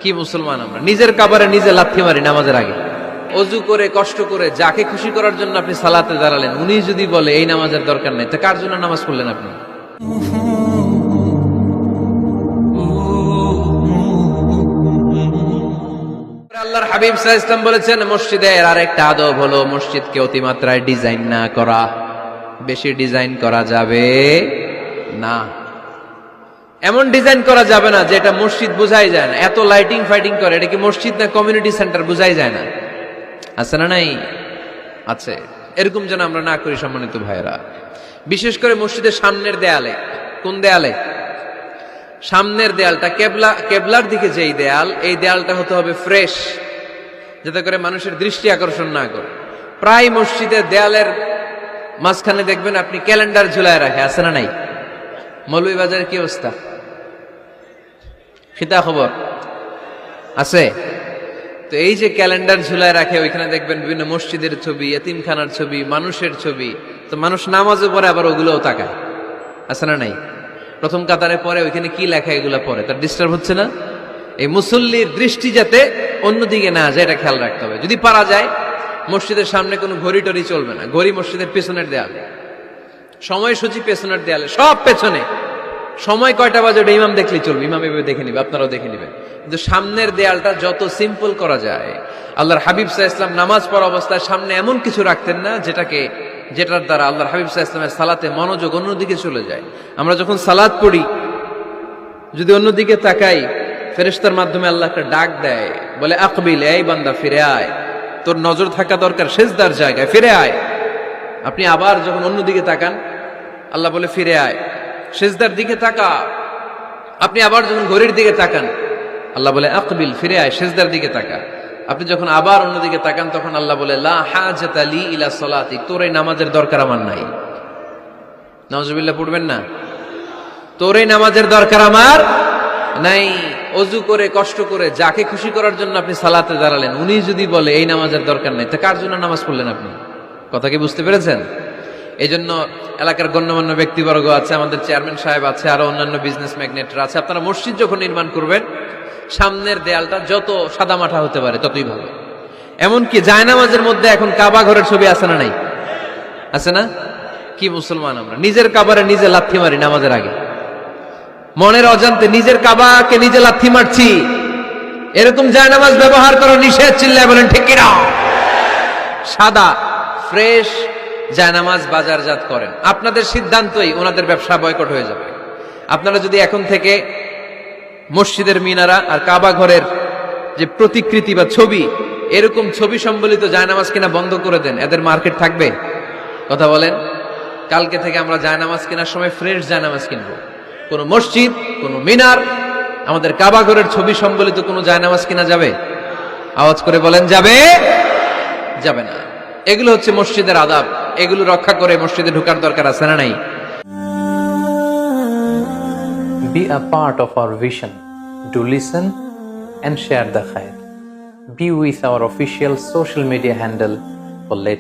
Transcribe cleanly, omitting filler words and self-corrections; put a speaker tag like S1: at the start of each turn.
S1: কি মুসলমান আমরা? নিজের কাবারে নিজে লাথি মারি নামাজের আগে। অজু করে কষ্ট করে যাকে খুশি করার জন্য আপনি সালাতে দাঁড়ালেন, উনি যদি বলে এই নামাজের দরকার নেই, তা কার জন্য নামাজ পড়লেন আপনি? আল্লাহর হাবিব সাল্লাল্লাহু আলাইহি ওয়াসাল্লাম বলেছেন, মসজিদের আরেকটা আদব হলো মসজিদকে অতিমাত্রায় ডিজাইন না করা। বেশি ডিজাইন করা যাবে না। এমন ডিজাইন করা যাবে না যে এটা মসজিদ বোঝাই যায় না। এত লাইটিং ফাইটিং করে, এটা কি মসজিদ না কমিউনিটি সেন্টার বোঝাই যায় না। আছে না নাই? আছে। এরকম যেন আমরা না করি সম্মানিত ভাইয়েরা। বিশেষ করে মসজিদের সামনের দেয়ালে। কোন দেয়ালে? সামনের দেয়ালটা কেবলার দিকে যেই দেয়াল, এই দেয়ালটা হতে হবে ফ্রেশ, যাতে করে মানুষের দৃষ্টি আকর্ষণ না করে। প্রায় মসজিদের দেয়ালের মাঝখানে দেখবেন আপনি ক্যালেন্ডার ঝুলায় রাখে। আছে না নাই? মৌলভীবাজারের কি অবস্থা? খিতা খবর আছে? তো এই যে ক্যালেন্ডার ঝুলায় রাখে, ওইখানে দেখবেন বিভিন্ন মসজিদের ছবি, এতিমখানার ছবি, মানুষের ছবি। তো মানুষ নামাজে পড়ে আবার ওগুলোও তাকায়। আছে না নাই? প্রথম কাতারে পরে ওইখানে কি লেখা এগুলো পরে, তার ডিস্টার্ব হচ্ছে না? এই মুসল্লির দৃষ্টি যাতে অন্যদিকে না যায়, এটা খেয়াল রাখতে হবে। যদি পারা যায়, মসজিদের সামনে কোনো ঘড়ি টড়ি চলবে না। ঘড়ি মসজিদের পেছনের দেয়ালে, সময়সূচি পেছনের দেয়ালে, সব পেছনে। সময় কয়টা বাজে ওটা ইমাম দেখলেই চলবে, ইমাম এভাবে দেখে নিবে, আপনারাও দেখে নিবেন। কিন্তু সামনের দেয়ালটা যত সিম্পল করা যায়। আল্লাহর হাবিব সাল্লাল্লাহু আলাইহি ওয়াসাল্লাম নামাজ পড়া অবস্থায় সামনে এমন কিছু রাখতেন না যেটার দ্বারা আল্লাহর হাবিব সাল্লাল্লাহু আলাইহি ওয়াসাল্লামের সালাতে মনোযোগ অন্যদিকে চলে যায়। আমরা যখন সালাত পড়ি, যদি অন্যদিকে তাকাই, ফেরেশতার মাধ্যমে আল্লাহ একটা ডাক দেয়, বলে আকবিল, এই বান্দা ফিরে আয়, তোর নজর থাকা দরকার সিজদার জায়গায়, ফিরে আয়। আপনি আবার যখন অন্যদিকে তাকান, আল্লাহ বলে ফিরে আয়, সিজদার দিকে তাকা। আপনি আবার যখন ঘড়ির দিকে তাকান, আল্লাহ বলে আকবিল, ফিরে আয়, সিজদার দিকে তাকা। আপনি যখন আবার অন্যদিকে তাকান, তখন আল্লাহ বলে লা হাজাতা লি ইলা সালাতি, তোর এই নামাজের দরকার আমার নাই। নাউজুবিল্লাহ পড়বেন না? তোর এই নামাজের দরকার আমার নাই। অজু করে কষ্ট করে যাকে খুশি করার জন্য আপনি সালাতে দাঁড়ালেন, উনি যদি বলে এই নামাজের দরকার নাই, তা কার জন্য নামাজ পড়লেন আপনি? কথা কি বুঝতে পেরেছেন? এই জন্য এলাকার গণ্যমান্য ব্যক্তিবর্গ আছে, আমাদের চেয়ারম্যান সাহেব আছে, আরো অন্যান্য বিজনেস ম্যাগনেটরা আছে। আপনারা মসজিদ যখন নির্মাণ করবেন, সামনের দেয়ালটা যত সাদামাটা হতে পারে ততই ভালো। এমনকি জায়নামাজের মধ্যে এখন কাবা ঘরের ছবি আছে না নাই? আছে না? কি মুসলমান আমরা? নিজের কাবারে নিজে লাথি মারি নামাজের আগে। মনের অজান্তে নিজের কাবাকে নিজে লাথি মারছি। এরকম জায়নামাজ ব্যবহার করা নিষেধ। চিল্লায় বলেন ঠিক কিনা? সাদা ফ্রেশ জায়নামাজ বাজারজাত করেন, আপনাদের সিদ্ধান্তই ওনাদের ব্যবসা বয়কট হয়ে যাবে। আপনারা যদি এখন থেকে মসজিদের মিনারা আর কাবা ঘরের যে প্রতিকৃতি বা ছবি, এরকম ছবি সম্বলিত জায়নামাজ কিনা বন্ধ করে দেন, এদের মার্কেট থাকবে? কথা বলেন। কালকে থেকে আমরা জায়নামাজ কেনার সময় ফ্রেশ জায়নামাজ কিনবো। কোন মসজিদ, কোন মিনার, আমাদের কাবা ঘরের ছবি সম্বলিত কোনো জায়নামাজ কিনা যাবে? আওয়াজ করে বলেন, যাবে? যাবে না। এগুলো হচ্ছে মসজিদের আদাব। এগুলো রক্ষা করে মসজিদে ঢোকার দরকার আছে না নাই?
S2: Be a part of our vision. Do listen and share the khair. Be with our official social media handle for latest